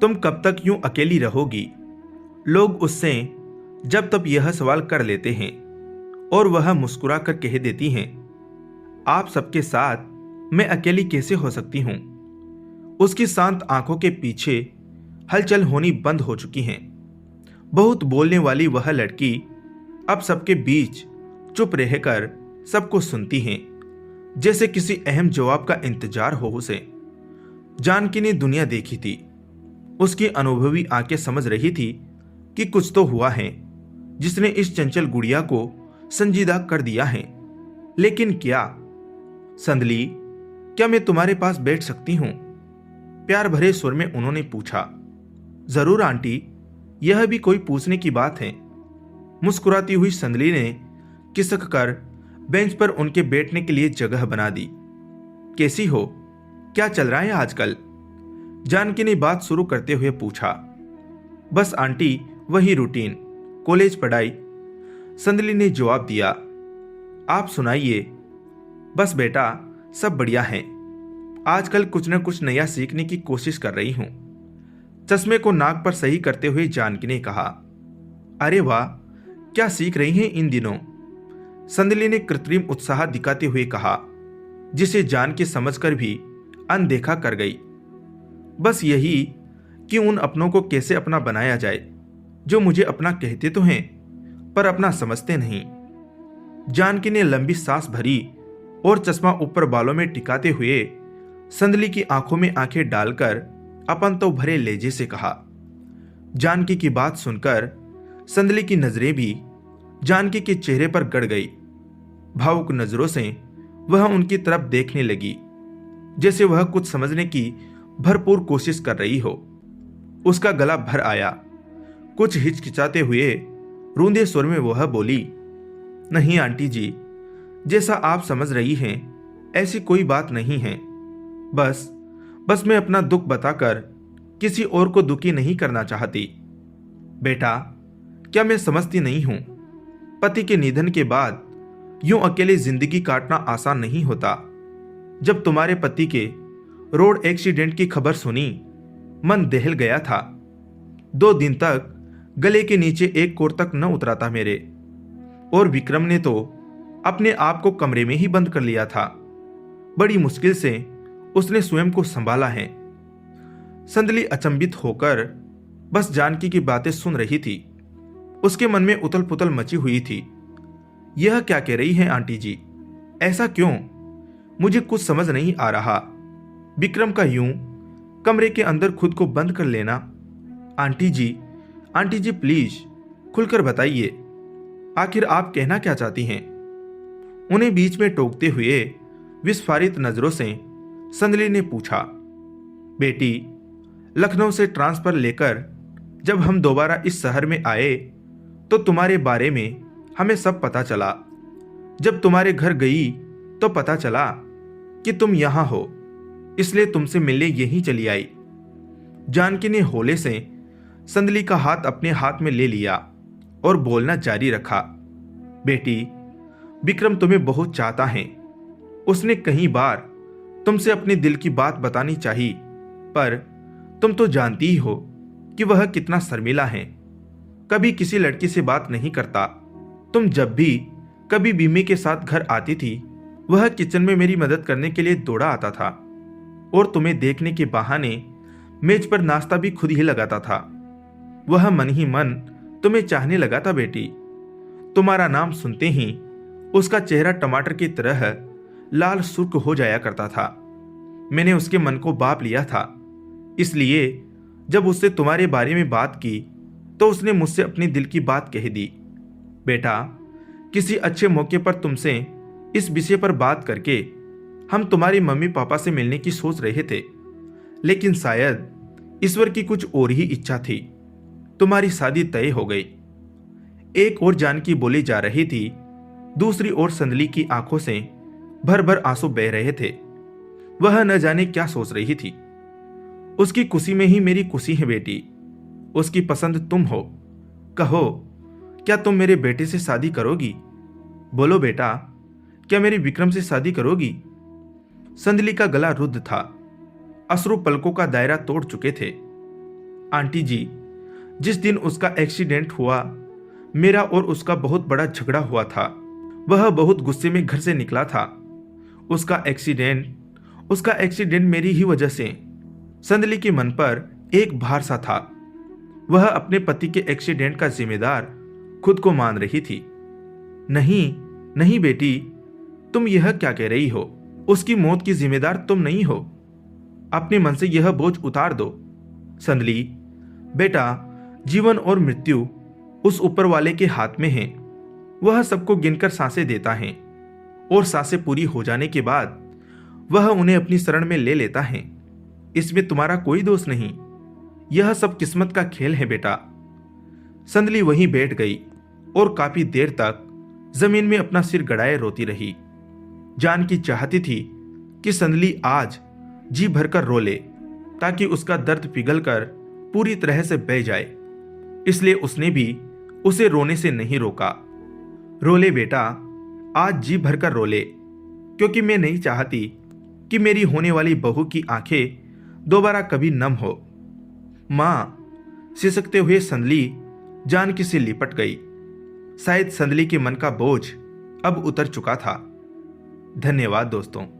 तुम कब तक यूं अकेली रहोगी? लोग उससे जब तब यह सवाल कर लेते हैं और वह मुस्कुरा कर कह देती हैं, आप सबके साथ मैं अकेली कैसे हो सकती हूं? उसकी शांत आंखों के पीछे हलचल होनी बंद हो चुकी है। बहुत बोलने वाली वह लड़की अब सबके बीच चुप रहकर सबको सुनती है, जैसे किसी अहम जवाब का इंतजार हो उसे। जानकी ने दुनिया देखी थी, उसकी अनुभवी आंखें समझ रही थी कि कुछ तो हुआ है जिसने इस चंचल गुड़िया को संजीदा कर दिया है। लेकिन क्या? संदली, क्या मैं तुम्हारे पास बैठ सकती हूं? प्यार भरे स्वर में उन्होंने पूछा। जरूर आंटी, यह भी कोई पूछने की बात है। मुस्कुराती हुई संदली ने खिसक कर बेंच पर उनके बैठने के लिए जगह बना दी। कैसी हो? क्या चल रहा है आजकल? जानकी ने बात शुरू करते हुए पूछा। बस आंटी, वही रूटीन, कॉलेज पढ़ाई, संदली ने जवाब दिया। आप सुनाइए। बस बेटा, सब बढ़िया है। आजकल कुछ न कुछ नया सीखने की कोशिश कर रही हूं। चश्मे को नाक पर सही करते हुए जानकी ने कहा। अरे वाह, क्या सीख रही हैं इन दिनों? संदली ने कृत्रिम उत्साह दिखाते हुए कहा, जिसे जानकी समझकर भी अनदेखा कर गई। बस यही कि उन अपनों को कैसे अपना बनाया जाए जो मुझे अपना कहते तो हैं पर अपना समझते नहीं। जानकी ने लंबी सांस भरी और चश्मा ऊपर बालों में टिकाते हुए संदली की आंखों में आंखें डालकर अपन तो भरे लहजे से कहा। जानकी की बात सुनकर संदली की नजरें भी जानकी के चेहरे पर गड़ गई। भावुक नजरों से वह उनकी तरफ देखने लगी, जैसे वह कुछ समझने की भरपूर कोशिश कर रही हो। उसका गला भर आया। कुछ हिचकिचाते हुए रूंधे स्वर में वह बोली, नहीं आंटी जी, जैसा आप समझ रही हैं ऐसी कोई बात नहीं है। बस मैं अपना दुख बताकर किसी और को दुखी नहीं करना चाहती। बेटा, क्या मैं समझती नहीं हूं? पति के निधन के बाद यूं अकेले जिंदगी काटना आसान नहीं होता। जब तुम्हारे पति के रोड एक्सीडेंट की खबर सुनी, मन दहल गया था। 2 दिन तक गले के नीचे एक कोर तक न उतरा था मेरे। और विक्रम ने तो अपने आप को कमरे में ही बंद कर लिया था। बड़ी मुश्किल से उसने स्वयं को संभाला है। संदली अचंभित होकर बस जानकी की बातें सुन रही थी। उसके मन में उथल पुथल मची हुई थी। यह क्या कह रही हैं आंटी जी? ऐसा क्यों? मुझे कुछ समझ नहीं आ रहा। विक्रम का यूं कमरे के अंदर खुद को बंद कर लेना। आंटी जी प्लीज खुलकर बताइए, आखिर आप कहना क्या चाहती हैं? उन्हें बीच में टोकते हुए विस्फारित नजरों से संदली ने पूछा। बेटी, लखनऊ से ट्रांसफर लेकर जब हम दोबारा इस शहर में आए तो तुम्हारे बारे में हमें सब पता चला। जब तुम्हारे घर गई तो पता चला कि तुम यहां हो, इसलिए तुमसे मिलने यहीं चली आई। जानकी ने होले से संदली का हाथ अपने हाथ में ले लिया और बोलना जारी रखा। बेटी, विक्रम तुम्हें बहुत चाहता है। उसने कई बार तुमसे अपने दिल की बात बतानी चाहिए, पर तुम तो जानती ही हो कि वह कितना शर्मीला है। कभी किसी लड़की से बात नहीं करता। तुम जब भी कभी बीमे के साथ घर आती थी, वह किचन में मेरी मदद करने के लिए दौड़ा आता था और तुम्हें देखने के बहाने मेज पर नाश्ता भी खुद ही लगाता था। वह मन ही मन तुम्हें चाहने लगा था बेटी। तुम्हारा नाम सुनते ही उसका चेहरा टमाटर की तरह लाल सुर्ख हो जाया करता था। मैंने उसके मन को बाप लिया था, इसलिए जब उससे तुम्हारे बारे में बात की तो उसने मुझसे अपने दिल की बात कह दी। बेटा, किसी अच्छे मौके पर तुमसे इस विषय पर बात करके हम तुम्हारी मम्मी पापा से मिलने की सोच रहे थे, लेकिन शायद ईश्वर की कुछ और ही इच्छा थी। तुम्हारी शादी तय हो गई। एक और जानकी बोली जा रही थी, दूसरी ओर संदली की आंखों से भर भर आंसू बह रहे थे। वह न जाने क्या सोच रही थी। उसकी खुशी में ही मेरी खुशी है बेटी। उसकी पसंद तुम हो। कहो, क्या तुम मेरे बेटे से शादी करोगी? बोलो बेटा, क्या मेरे विक्रम से शादी करोगी? संदली का गला रुद्ध था। अश्रु पलकों का दायरा तोड़ चुके थे। आंटी जी, जिस दिन उसका एक्सीडेंट हुआ, मेरा और उसका बहुत बड़ा झगड़ा हुआ था। वह बहुत गुस्से में घर से निकला था। उसका एक्सीडेंट मेरी ही वजह से। संदली के मन पर एक भार सा था। वह अपने पति के एक्सीडेंट का जिम्मेदार खुद को मान रही थी। नहीं नहीं बेटी, तुम यह क्या कह रही हो? उसकी मौत की जिम्मेदार तुम नहीं हो। अपने मन से यह बोझ उतार दो। संदली बेटा, जीवन और मृत्यु उस ऊपर वाले के हाथ में है। वह सबको गिनकर सांसें देता है और सांसें पूरी हो जाने के बाद वह उन्हें अपनी शरण में ले लेता है। इसमें तुम्हारा कोई दोष नहीं। यह सब किस्मत का खेल है बेटा। संदली वहीं बैठ गई और काफी देर तक जमीन में अपना सिर गड़ाए रोती रही। जानकी चाहती थी कि संदली आज जी भरकर रो ले, ताकि उसका दर्द पिघलकर पूरी तरह से बह जाए। इसलिए उसने भी उसे रोने से नहीं रोका। रो ले बेटा, आज जी भरकर रो ले, क्योंकि मैं नहीं चाहती कि मेरी होने वाली बहू की आंखें दोबारा कभी नम हो। मां, सिसकते हुए संदली जानकी से लिपट गई। शायद संदली के मन का बोझ अब उतर चुका था। धन्यवाद दोस्तों।